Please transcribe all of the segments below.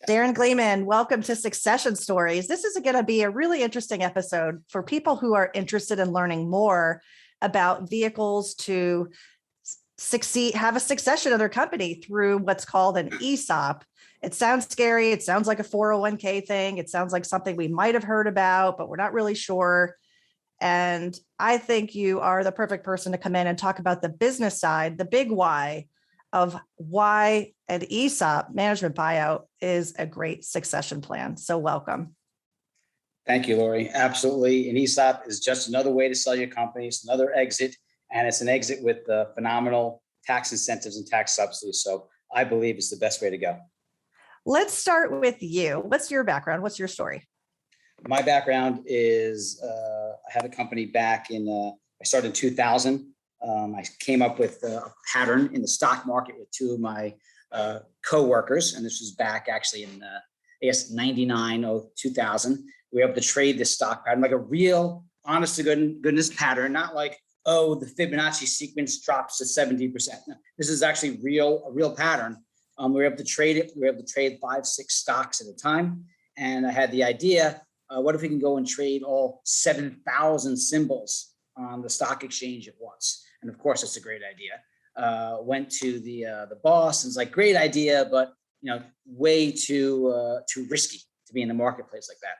Darren Gleeman, welcome to Succession Stories. This is going to be a really interesting episode for people who are interested in learning more about vehicles to succeed, have a succession of their company through what's called an ESOP. It sounds scary. It sounds like a 401k thing. It sounds like something we might have heard about, but we're not really sure. And I think you are the perfect person to come in and talk about the business side, the big why of why an ESOP, management buyout, is a great succession plan. So welcome. Thank you, Laurie. Absolutely. An ESOP is just another way to sell your company. It's another exit, and it's an exit with phenomenal tax incentives and tax subsidies. So I believe it's the best way to go. Let's start with you. What's your background? What's your story? My background is I had a company back in, I started in 2000. I came up with a pattern in the stock market with two of my co-workers, and this was back actually in, 99 or 2000. We were able to trade this stock pattern, like a real honest to goodness pattern, not like, oh, the Fibonacci sequence drops to 70%. No, this is actually a real pattern. We were able to trade it. We were able to trade 5-6 stocks at a time. And I had the idea, what if we can go and trade all 7,000 symbols on the stock exchange at once? And of course, it's a great idea. Went to the boss and was like, great idea, but way too risky to be in the marketplace like that.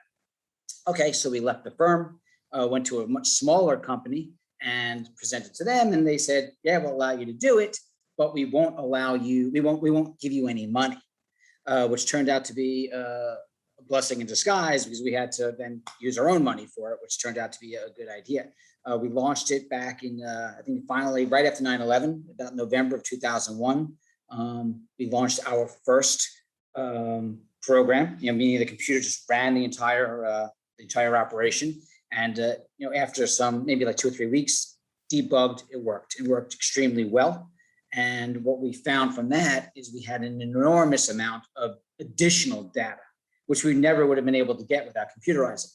Okay, so we left the firm, went to a much smaller company and presented to them, and they said, yeah, we'll allow you to do it, but we won't allow you, we won't give you any money, which turned out to be a blessing in disguise, because we had to then use our own money for it, which turned out to be a good idea. We launched it back in, I think finally right after 9/11, about November of 2001. We launched our first program, meaning the computer just ran the entire operation. And after some, maybe like 2 or 3 weeks, debugged, it worked extremely well. And what we found from that is we had an enormous amount of additional data, which we never would have been able to get without computerizing.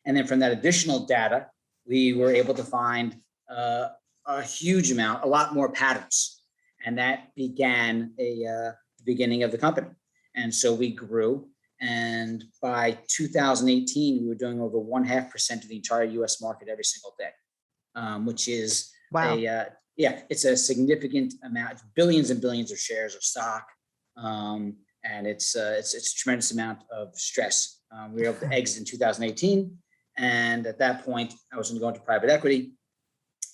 And then from that additional data, we were able to find a huge amount, a lot more patterns. And that began the beginning of the company. And so we grew. And by 2018, we were doing over 0.5% of the entire US market every single day, which is wow. It's a significant amount. It's billions and billions of shares of stock. And it's a tremendous amount of stress. We were able to exit in 2018. And at that point, I was going to go into private equity,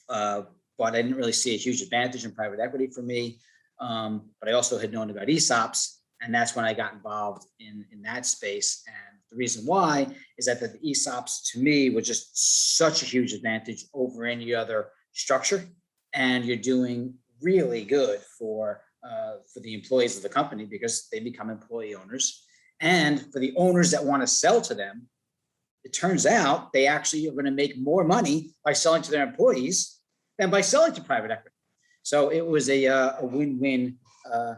but I didn't really see a huge advantage in private equity for me. But I also had known about ESOPs. And that's when I got involved in that space. And the reason why is that the ESOPs to me was just such a huge advantage over any other structure. And you're doing really good for the employees of the company, because they become employee owners. And for the owners that want to sell to them, it turns out they actually are going to make more money by selling to their employees than by selling to private equity. So it was a win-win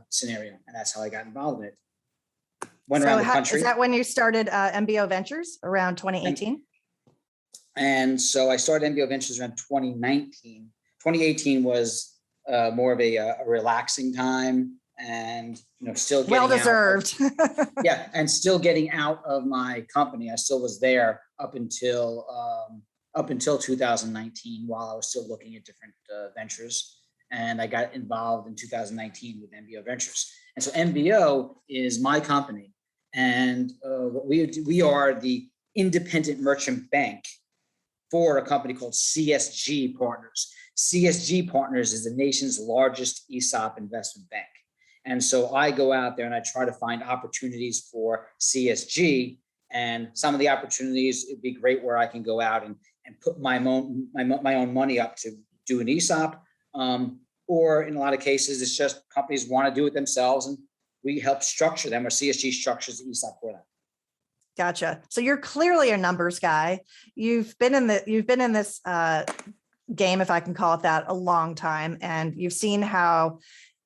scenario, and that's how I got involved in it. Went around the country. Is that when you started MBO Ventures around 2018? And so I started MBO Ventures around 2019. 2018 was more of a relaxing time, and still getting well-deserved. And still getting out of my company. I still was there up until 2019, while I was still looking at different ventures. And I got involved in 2019 with MBO Ventures. And so MBO is my company. And what we are the independent merchant bank for a company called CSG Partners. CSG Partners is the nation's largest ESOP investment bank. And so I go out there and I try to find opportunities for CSG. And some of the opportunities, it'd be great where I can go out and put my own money up to do an ESOP. Or in a lot of cases, it's just companies want to do it themselves, and we help structure them, or CSG structures the ESOP for them. Gotcha. So you're clearly a numbers guy. You've been in this game, if I can call it that, a long time, and you've seen how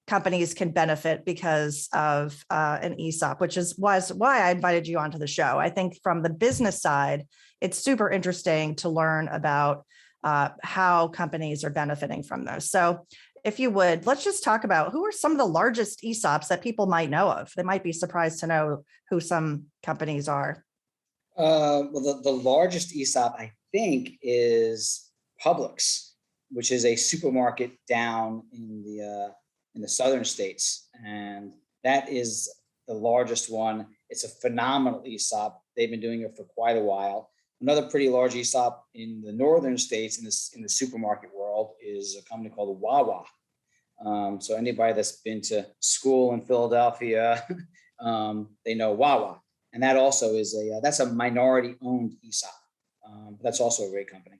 companies can benefit because of an ESOP, which was why I invited you onto the show. I think from the business side, it's super interesting to learn about how companies are benefiting from those. So if you would, let's just talk about who are some of the largest ESOPs that people might know of. They might be surprised to know who some companies are. Well, the largest ESOP, I think, is Publix, which is a supermarket down in the southern states. And that is the largest one. It's a phenomenal ESOP. They've been doing it for quite a while. Another pretty large ESOP in the northern states in the supermarket world is a company called Wawa. So anybody that's been to school in Philadelphia, they know Wawa. And that also is that's a minority owned ESOP. That's also a great company.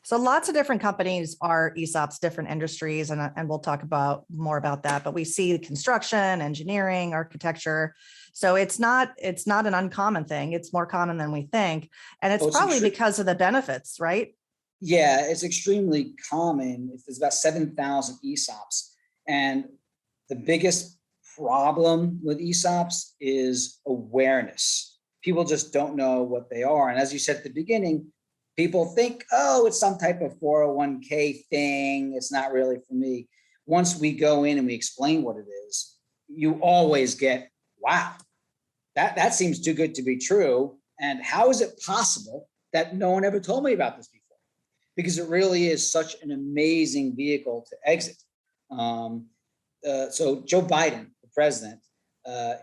So lots of different companies are ESOPs, different industries, and we'll talk about more about that. But we see construction, engineering, architecture. So it's not an uncommon thing. It's more common than we think. And it's probably because of the benefits, right? Yeah, it's extremely common. There's about 7,000 ESOPs. And the biggest problem with ESOPs is awareness. People just don't know what they are. And as you said at the beginning, people think, oh, it's some type of 401k thing. It's not really for me. Once we go in and we explain what it is, you always get, wow, that seems too good to be true. And how is it possible that no one ever told me about this before? Because it really is such an amazing vehicle to exit. So Joe Biden, the president,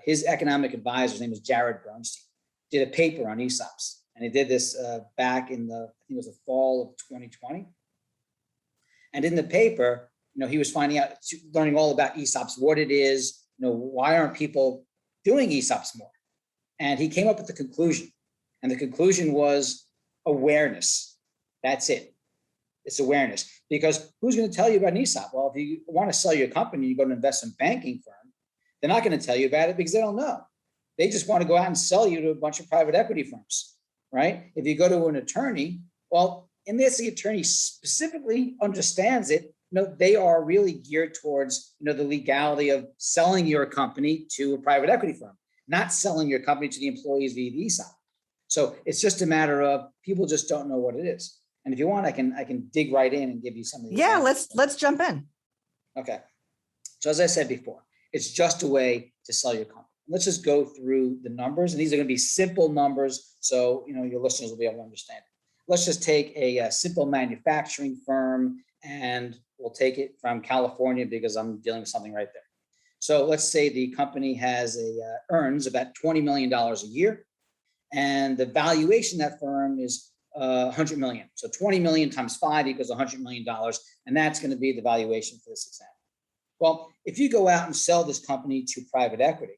his economic advisor, his name is Jared Bernstein, did a paper on ESOPs. And he did this back in I think it was the fall of 2020. And in the paper, he was learning all about ESOPs, what it is, why aren't people doing ESOPs more? And he came up with the conclusion. And the conclusion was awareness. That's it. It's awareness. Because who's going to tell you about an ESOP? Well, if you want to sell your company, you go to an investment banking firm, they're not going to tell you about it because they don't know. They just want to go out and sell you to a bunch of private equity firms, right? If you go to an attorney, well, unless the attorney specifically understands it, they are really geared towards, the legality of selling your company to a private equity firm, not selling your company to the employees via the ESOP. So it's just a matter of people just don't know what it is. And if you want, I can dig right in and give you some of these. Yeah, let's jump in. Okay. So as I said before, it's just a way to sell your company. Let's just go through the numbers, and these are going to be simple numbers, so your listeners will be able to understand it. Let's just take a simple manufacturing firm, and we'll take it from California because I'm dealing with something right there. So let's say the company earns about $20 million a year, and the valuation of that firm is $100 million. So 20 million times 5 equals $100 million, and that's going to be the valuation for this example. Well, if you go out and sell this company to private equity,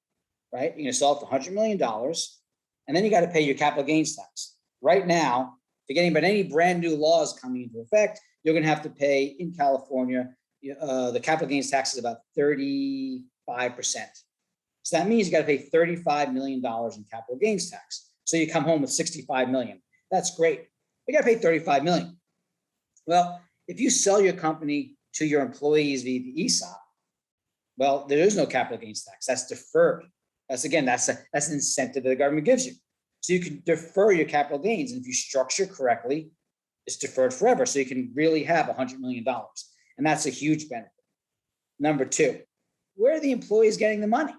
right? You're going to sell it for $100 million, and then you got to pay your capital gains tax. Right now, forgetting about any brand new laws coming into effect, you're going to have to pay in California, the capital gains tax is about 35%. So that means you got to pay $35 million in capital gains tax. So you come home with $65 million. That's great. You got to pay $35 million. Well, if you sell your company to your employees via the ESOP, well, there is no capital gains tax. That's deferred. That's an incentive that the government gives you. So you can defer your capital gains. And if you structure correctly, it's deferred forever. So you can really have $100 million. And that's a huge benefit. Number two, where are the employees getting the money?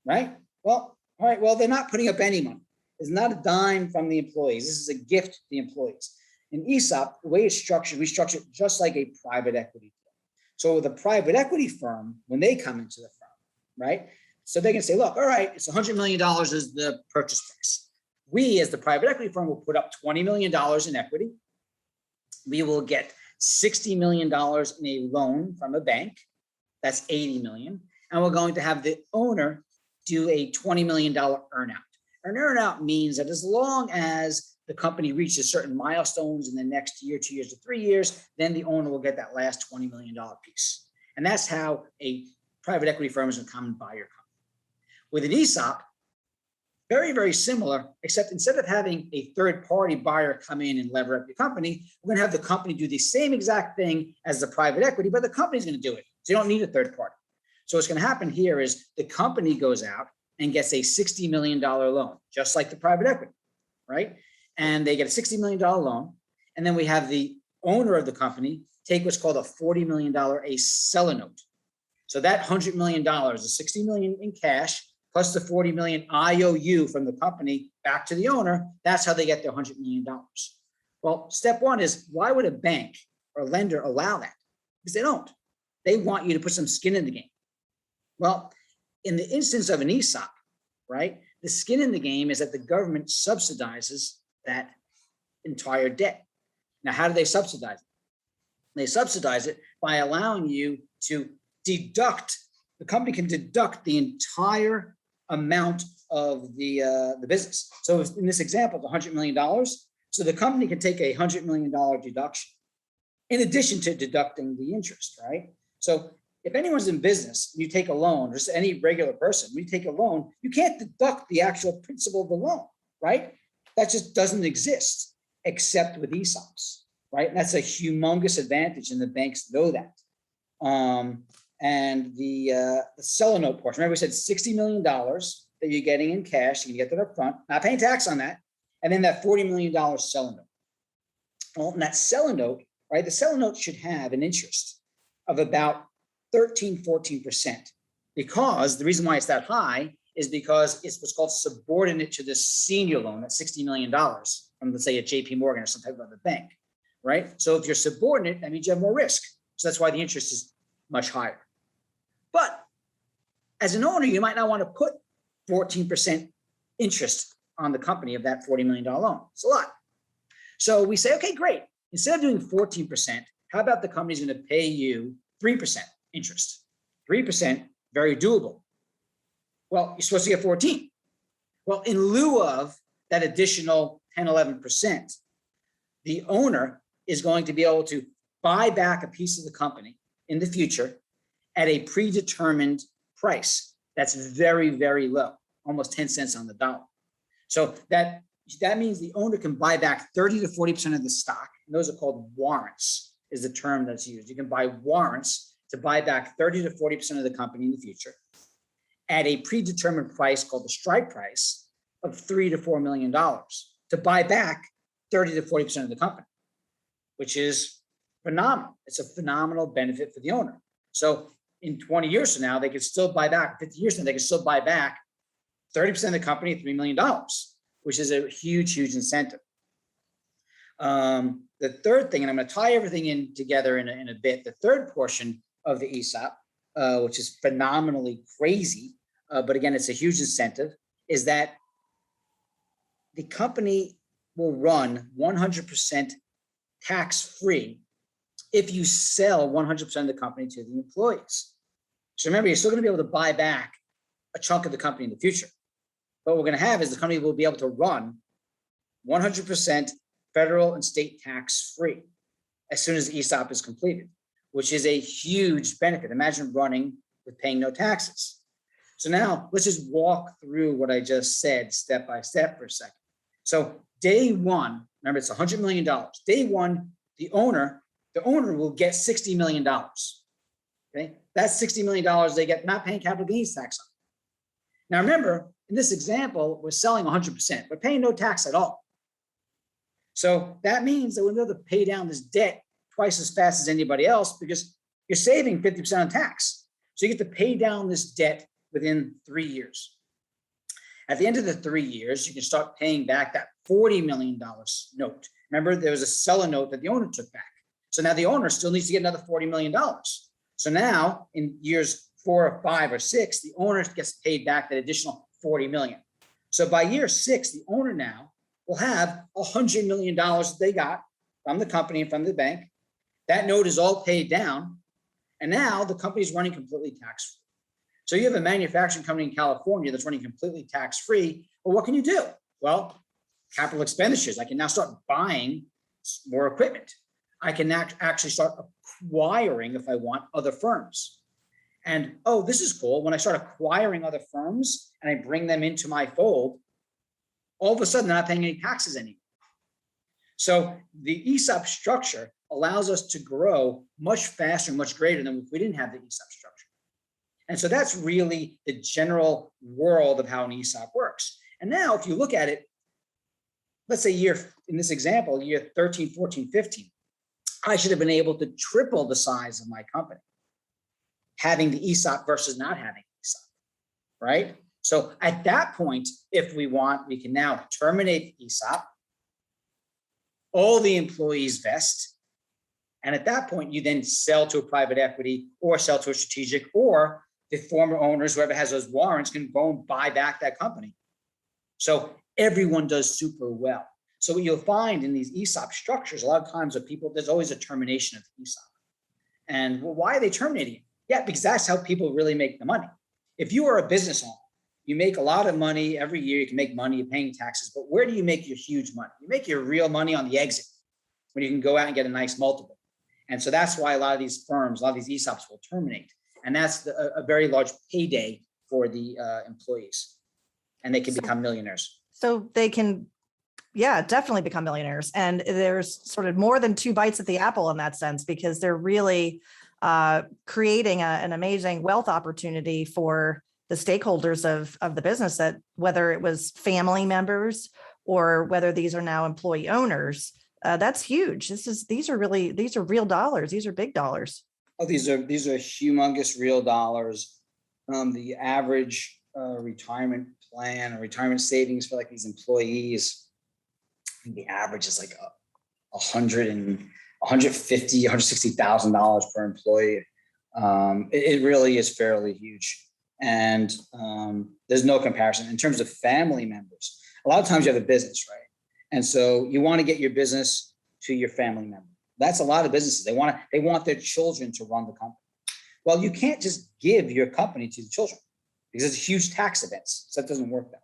Right? Well, all right. Well, they're not putting up any money. There's not a dime from the employees. This is a gift to the employees. In ESOP, the way it's structured, we structure it just like a private equity deal. So with a private equity firm, when they come into the firm, right? So they can say, look, all right, it's $100 million is the purchase price. We, as the private equity firm, will put up $20 million in equity. We will get $60 million in a loan from a bank. That's $80 million. And we're going to have the owner do a $20 million earnout. An earnout means that as long as the company reaches certain milestones in the next year, 2 years to 3 years, then the owner will get that last $20 million piece. And that's how a private equity firm is going to come and buy your company. With an ESOP, very, very similar, except instead of having a third-party buyer come in and lever up your company, we're going to have the company do the same exact thing as the private equity, but the company's going to do it. So you don't need a third party. So what's going to happen here is the company goes out and gets a $60 million loan, just like the private equity, right? And they get a $60 million loan. And then we have the owner of the company take what's called a $40 million a seller note. So that $100 million, the 60 million in cash, plus the 40 million IOU from the company back to the owner, that's how they get their $100 million. Well, step one is, why would a bank or lender allow that? Because they don't. They want you to put some skin in the game. Well, in the instance of an ESOP, right, the skin in the game is that the government subsidizes that entire debt. Now, how do they subsidize it? They subsidize it by allowing you to deduct, the company can deduct the entire amount of the business. So in this example, the $100 million, so the company can take a $100 million deduction in addition to deducting the interest, right? So if anyone's in business, you take a loan, just any regular person, when you take a loan, you can't deduct the actual principal of the loan, right? That just doesn't exist except with ESOPs, right? And that's a humongous advantage, and the banks know that. And the seller note portion, remember we said $60 million that you're getting in cash, you can get that up front, not paying tax on that, and then that $40 million seller note. Well, and that seller note, right, the seller note should have an interest of about 13-14%, because the reason why it's that high is because it's what's called subordinate to the senior loan, that's $60 million from, let's say, a JP Morgan or some type of other bank, right? So if you're subordinate, that means you have more risk. So that's why the interest is much higher. But as an owner, you might not want to put 14% interest on the company of that $40 million loan. It's a lot. So we say, okay, great. Instead of doing 14%, how about the company's going to pay you 3% interest? 3%, very doable. Well, you're supposed to get 14. Well, in lieu of that additional 10, 11%, the owner is going to be able to buy back a piece of the company in the future at a predetermined price that's very, very low, almost 10 cents on the dollar. So that means the owner can buy back 30 to 40% of the stock. And those are called warrants, is the term that's used. You can buy warrants to buy back 30 to 40% of the company in the future at a predetermined price called the strike price of $3 to $4 million to buy back 30 to 40% of the company, which is phenomenal. It's a phenomenal benefit for the owner. So in 20 years from now, they could still buy back, 50 years from now, they could still buy back 30% of the company, $3 million, which is a huge, huge incentive. The third thing, and I'm going to tie everything in together in a bit, the third portion of the ESOP, which is phenomenally crazy, but again, it's a huge incentive, is that the company will run 100% tax-free if you sell 100% of the company to the employees. So remember, you're still going to be able to buy back a chunk of the company in the future. But what we're going to have is the company will be able to run 100% federal and state tax-free as soon as the ESOP is completed, which is a huge benefit. Imagine running with paying no taxes. So now let's just walk through what I just said step by step for a second. So day one, remember it's $100 million. Day one, the owner will get $60 million. Okay, that's $60 million they get not paying capital gains tax on. Now remember, in this example, we're selling 100%, but paying no tax at all. So that means that we'll be able to pay down this debt twice as fast as anybody else because you're saving 50% on tax. So you get to pay down this debt within 3 years. At the end of the 3 years, you can start paying back that $40 million note. Remember, there was a seller note that the owner took back. So now the owner still needs to get another $40 million. So now in years 4 or 5 or 6, the owner gets paid back that additional $40 million. So by year 6, the owner now will have $100 million that they got from the company and from the bank. That note is all paid down. And now the company is running completely tax-free. So you have a manufacturing company in California that's running completely tax-free. Well, what can you do? Well, capital expenditures. I can now start buying more equipment. I can actually start acquiring, if I want, other firms. And, oh, this is cool. When I start acquiring other firms and I bring them into my fold, all of a sudden, they're not paying any taxes anymore. So the ESOP structure allows us to grow much faster and much greater than if we didn't have the ESOP structure. And so that's really the general world of how an ESOP works. And now if you look at it, let's say in this example, year 13, 14, 15, I should have been able to triple the size of my company, having the ESOP versus not having ESOP, right? So at that point, if we want, we can now terminate the ESOP, all the employees vest, and at that point, you then sell to a private equity or sell to a strategic, or the former owners, whoever has those warrants, can go and buy back that company. So everyone does super well. So what you'll find in these ESOP structures, a lot of times there's always a termination of the ESOP. And well, why are they terminating it? Yeah, because that's how people really make the money. If you are a business owner, you make a lot of money every year, you can make money, you're paying taxes, but where do you make your huge money? You make your real money on the exit, when you can go out and get a nice multiple. And so that's why a lot of these firms, a lot of these ESOPs will terminate. And that's a very large payday for the employees. And they can become millionaires. So they can, yeah, definitely become millionaires. And there's sort of more than two bites at the apple in that sense, because they're really creating an amazing wealth opportunity for the stakeholders of the business, that whether it was family members or whether these are now employee owners, that's huge. These are real dollars. These are big dollars. Oh, these are humongous real dollars. The average retirement plan or retirement savings for like these employees, I think the average is like $150,000, $160,000 per employee. It really is fairly huge. And there's no comparison in terms of family members. A lot of times you have a business, right? And so you want to get your business to your family member. That's a lot of businesses. They want their children to run the company. Well, you can't just give your company to the children because it's huge tax events. So that doesn't work that way.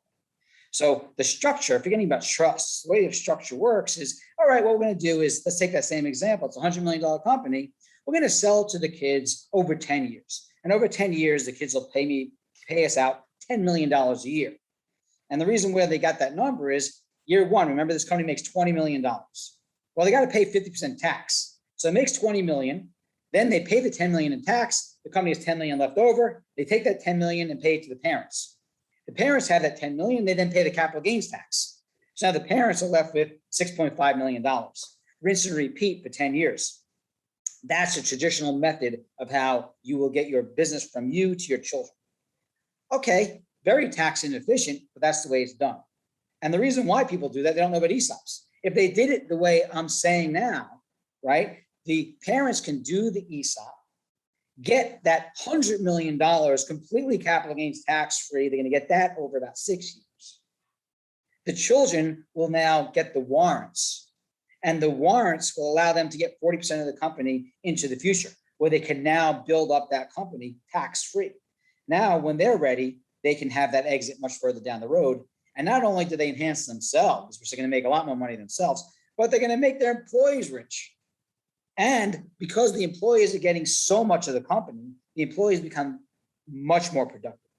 So the structure, forgetting about trust, the way the structure works is, all right, what we're going to do is, let's take that same example. It's a $100 million company. We're going to sell to the kids over 10 years. And over 10 years, the kids will pay us out $10 million a year. And the reason where they got that number is year one, remember this company makes $20 million. Well, they got to pay 50% tax. So it makes 20 million. Then they pay the 10 million in tax. The company has 10 million left over. They take that 10 million and pay it to the parents. The parents have that 10 million. They then pay the capital gains tax. So now the parents are left with $6.5 million. Rinse and repeat for 10 years. That's a traditional method of how you will get your business from you to your children. Okay, very tax inefficient, but that's the way it's done. And the reason why people do that, they don't know about ESOPs. If they did it the way I'm saying now, right, the parents can do the ESOP, get that $100 million completely capital gains tax free. They're going to get that over about 6 years. The children will now get the warrants, and the warrants will allow them to get 40% of the company into the future, where they can now build up that company tax free. Now, when they're ready, they can have that exit much further down the road. And not only do they enhance themselves, which they're going to make a lot more money themselves, but they're going to make their employees rich. And because the employees are getting so much of the company, the employees become much more productive.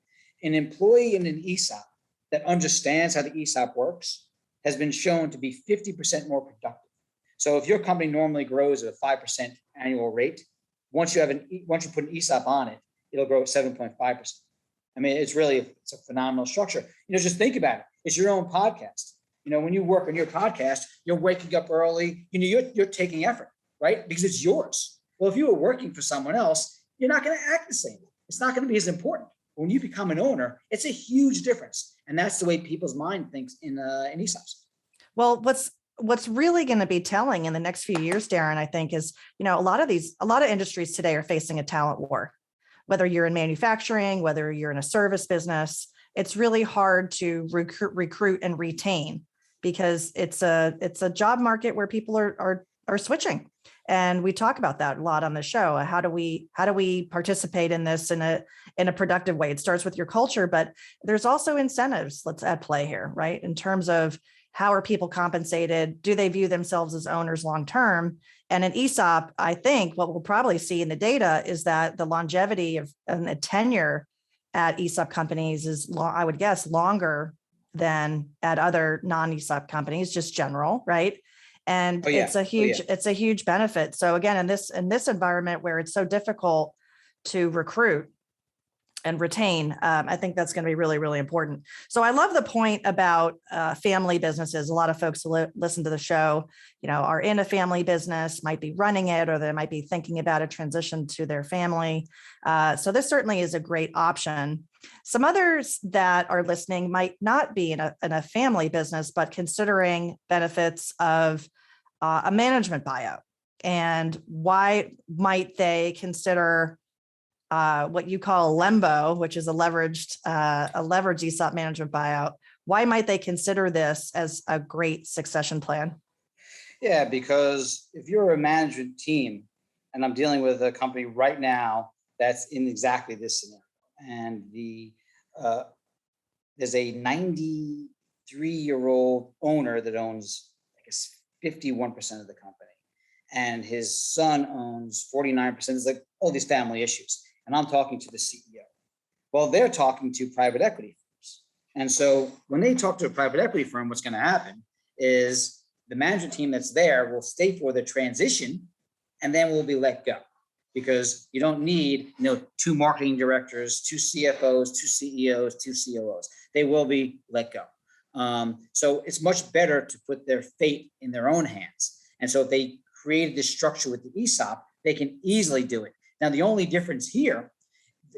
An employee in an ESOP that understands how the ESOP works has been shown to be 50% more productive. So if your company normally grows at a 5% annual rate, once you put an ESOP on it, it'll grow at 7.5%. I mean, it's a phenomenal structure. Just think about it. It's your own podcast. When you work on your podcast, you're waking up early. You're taking effort, right? Because it's yours. Well, if you were working for someone else, you're not going to act the same. It's not going to be as important. When you become an owner, it's a huge difference, and that's the way people's mind thinks in ESOPs. Well, what's really going to be telling in the next few years, Darren, I think, is a lot of industries today are facing a talent war. Whether you're in manufacturing, whether you're in a service business, it's really hard to recruit and retain, because it's a job market where people are switching. And we talk about that a lot on the show. How do we participate in this in a productive way? It starts with your culture, but there's also incentives at play here, right? In terms of how are people compensated? Do they view themselves as owners long term? And an ESOP, I think what we'll probably see in the data is that the longevity and the tenure at ESOP companies is, I would guess, longer than at other non-ESOP companies, just general, right? And it's a huge benefit. So again, in this environment where it's so difficult to recruit, and retain. I think that's going to be really, really important. So I love the point about family businesses. A lot of folks who listen to the show, are in a family business, might be running it, or they might be thinking about a transition to their family. So this certainly is a great option. Some others that are listening might not be in a family business, but considering benefits of a management buyout. And why might they consider what you call Lembo, which is a leveraged ESOP management buyout? Why might they consider this as a great succession plan? Yeah, because if you're a management team, and I'm dealing with a company right now that's in exactly this scenario, and there's a 93-year-old owner that owns, I guess, 51% of the company, and his son owns 49%. It's like all these family issues. And I'm talking to the CEO. Well, they're talking to private equity firms. And so when they talk to a private equity firm, what's going to happen is the management team that's there will stay for the transition and then will be let go, because you don't need, 2 marketing directors, 2 CFOs, 2 CEOs, 2 COOs. They will be let go. So it's much better to put their fate in their own hands. And so if they created this structure with the ESOP, they can easily do it. Now, the only difference here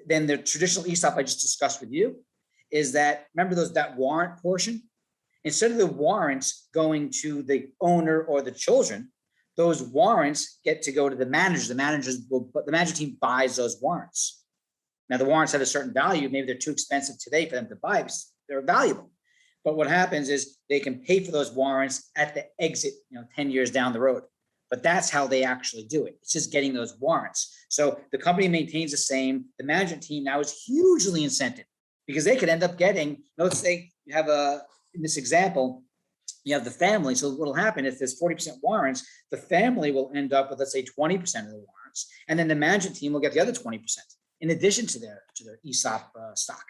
than the traditional ESOP I just discussed with you is that, remember that warrant portion? Instead of the warrants going to the owner or the children, those warrants get to go to the managers. The management team buys those warrants. Now, the warrants have a certain value. Maybe they're too expensive today for them to buy because they're valuable. But what happens is they can pay for those warrants at the exit, 10 years down the road. But that's how they actually do it. It's just getting those warrants. So the company maintains the same. The management team now is hugely incented because they could end up getting, let's say you have in this example, you have the family. So what will happen if there's 40% warrants, the family will end up with, let's say, 20% of the warrants. And then the management team will get the other 20% in addition to their ESOP stock.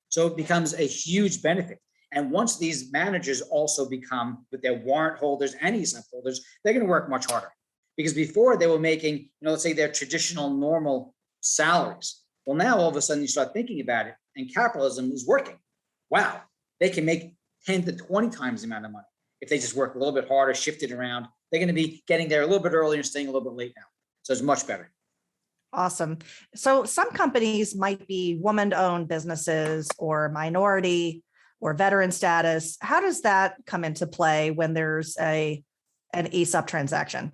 So it becomes a huge benefit. And once these managers also become, with their warrant holders and ESOP holders, they're going to work much harder. Because before they were making, let's say their traditional normal salaries. Well, now all of a sudden you start thinking about it and capitalism is working. Wow, they can make 10 to 20 times the amount of money if they just work a little bit harder, shift it around. They're going to be getting there a little bit earlier and staying a little bit late now. So it's much better. Awesome. So some companies might be woman-owned businesses or minority or veteran status. How does that come into play when there's an ESOP transaction?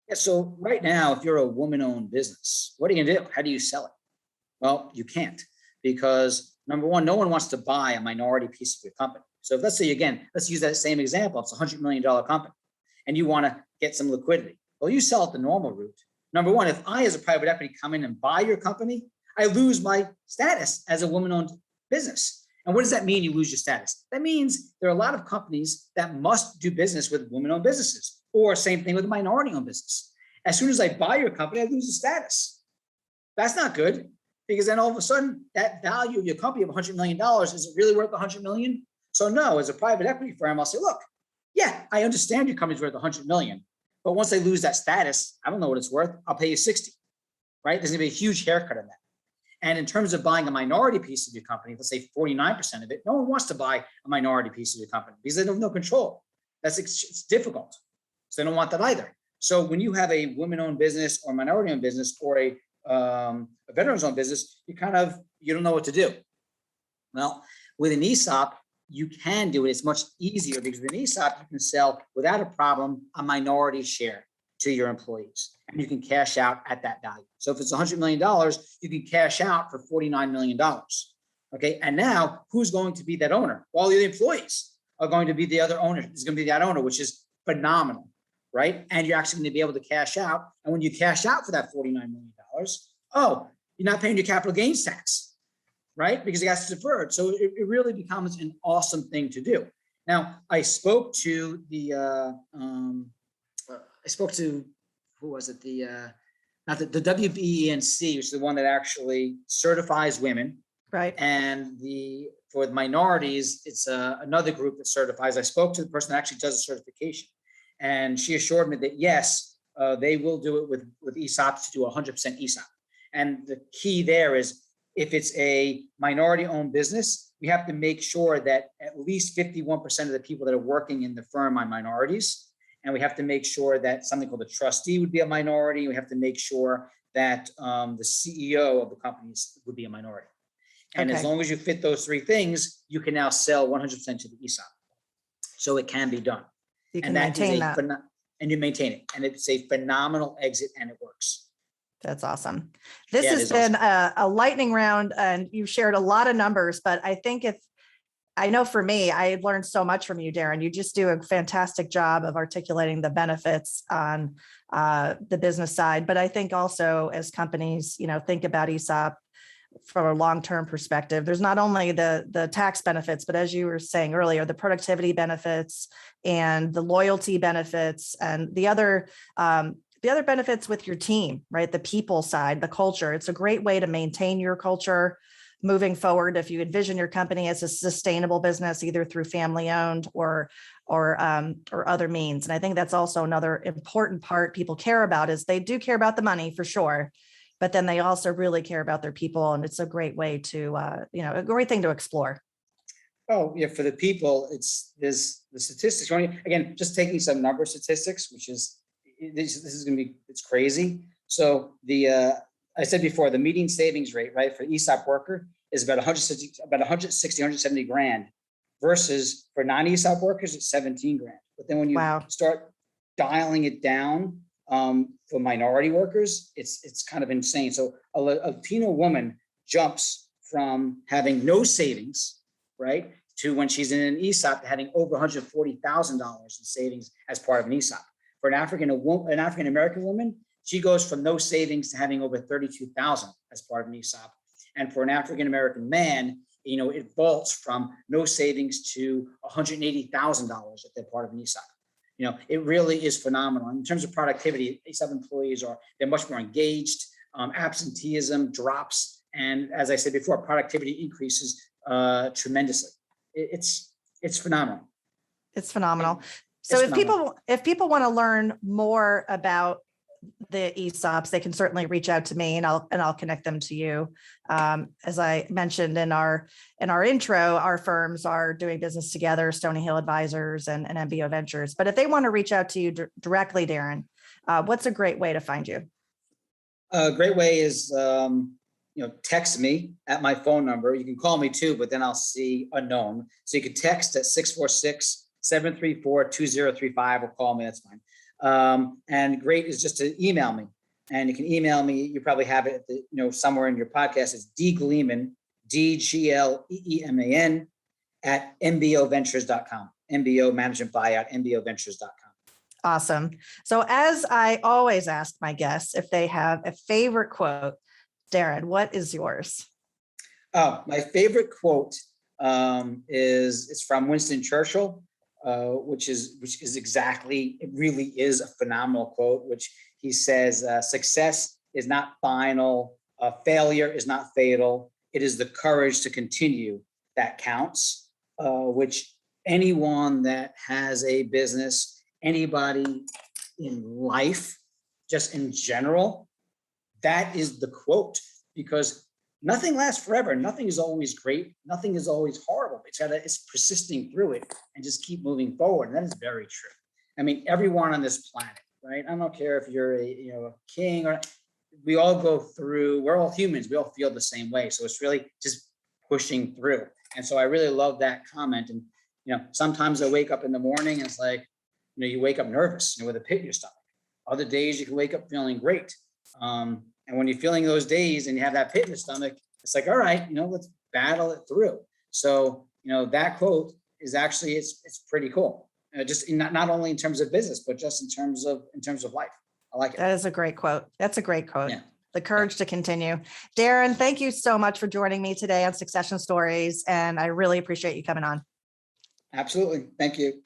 Yeah, so right now, if you're a woman-owned business, what are you going to do? How do you sell it? Well, you can't, because number one, no one wants to buy a minority piece of your company. So let's say, again, let's use that same example. It's a $100 million company and you want to get some liquidity. Well, you sell it the normal route. Number one, if I, as a private equity, come in and buy your company, I lose my status as a woman-owned business. And what does that mean, you lose your status? That means there are a lot of companies that must do business with women-owned businesses, or same thing with a minority-owned business. As soon as I buy your company, I lose the status. That's not good, because then all of a sudden that value of your company of $100 million, is it really worth $100 million? So no, as a private equity firm, I'll say, look, yeah, I understand your company's worth $100 million, but once I lose that status, I don't know what it's worth. I'll pay you 60, right? There's gonna be a huge haircut on that. And in terms of buying a minority piece of your company, let's say 49% of it, no one wants to buy a minority piece of your company because they have no control. It's difficult. So they don't want that either. So when you have a women-owned business or minority-owned business or a veterans-owned business, you don't know what to do. Well, with an ESOP, you can do it. It's much easier because with an ESOP, you can sell without a problem a minority share to your employees, and you can cash out at that value. So if it's $100 million, you can cash out for $49 million. Okay, and now who's going to be that owner? Well, the employees are going to be the other owner. It's going to be that owner, which is phenomenal, right? And you're actually going to be able to cash out. And when you cash out for that $49 million, you're not paying your capital gains tax, right? Because it got deferred. So it really becomes an awesome thing to do. Now, I spoke to who was it? The WBENC, which is the one that actually certifies women. Right. And for the minorities, it's another group that certifies. I spoke to the person that actually does the certification, and she assured me that yes, they will do it with ESOPs to do 100% ESOP. And the key there is if it's a minority owned business, we have to make sure that at least 51% of the people that are working in the firm are minorities. And we have to make sure that something called a trustee would be a minority. We have to make sure that the CEO of the companies would be a minority. And as long as you fit those three things, you can now sell 100% to the ESOP. So it can be done. You can maintain that. And you maintain it. And it's a phenomenal exit and it works. That's awesome. This has been a lightning round and you've shared a lot of numbers, but I know for me, I learned so much from you, Darren. You just do a fantastic job of articulating the benefits on the business side. But I think also as companies, think about ESOP from a long-term perspective, there's not only the tax benefits, but as you were saying earlier, the productivity benefits and the loyalty benefits and the other benefits with your team, right? The people side, the culture. It's a great way to maintain your culture moving forward. If you envision your company as a sustainable business, either through family owned or other means. And I think that's also another important part people care about is they do care about the money for sure, but then they also really care about their people. And it's a great way to, a great thing to explore. Oh yeah. For the people, there's the statistics. Again, just taking some number statistics, which is, this is going to be, it's crazy. So I said before, the median savings rate, right, for ESOP worker is about 170 grand versus for non-ESOP workers, it's 17 grand. But then when you start dialing it down for minority workers, it's kind of insane. So a Latino woman jumps from having no savings, right, to when she's in an ESOP to having over $140,000 in savings as part of an ESOP. For an African-American woman, she goes from no savings to having over $32,000 as part of an ESOP. And for an African-American man, it vaults from no savings to $180,000 if they're part of an ESOP. It really is phenomenal. In terms of productivity, ESOP employees they're much more engaged, absenteeism drops. And as I said before, productivity increases tremendously. It's phenomenal. It's phenomenal. So if people want to learn more about the ESOPs, they can certainly reach out to me and I'll connect them to you. As I mentioned in our intro, our firms are doing business together, Stony Hill Advisors and MBO Ventures. But if they want to reach out to you directly, Darren, what's a great way to find you? A great way is, text me at my phone number. You can call me too, but then I'll see unknown. So you can text at 646-734-2035 or call me. That's fine. And great is just to email me, and you can email me. You probably have it, somewhere in your podcast. It's dgleeman, DGLEEMAN at mboventures.com. MBO Management Buyout, mboventures.com. Awesome. So as I always ask my guests, if they have a favorite quote, Darren, what is yours? Oh, my favorite quote is from Winston Churchill. Which is exactly, it really is a phenomenal quote, which he says, success is not final, failure is not fatal. It is the courage to continue that counts, which anyone that has a business, anybody in life, just in general, that is the quote, because nothing lasts forever. Nothing is always great. Nothing is always horrible. It's persisting through it and just keep moving forward. And that is very true. I mean, everyone on this planet, right? I don't care if you're a king or we all go through, we're all humans. We all feel the same way. So it's really just pushing through. And so I really love that comment. And, sometimes I wake up in the morning and it's like, you wake up nervous, with a pit in your stomach. Other days you can wake up feeling great. And when you're feeling those days and you have that pit in the stomach, it's like, all right, let's battle it through. So, that quote is actually, it's pretty cool. Just not only in terms of business, but just in terms of life. I like it. That is a great quote. That's a great quote. Yeah. The courage to continue. Darren, thank you so much for joining me today on Succession Stories. And I really appreciate you coming on. Absolutely. Thank you.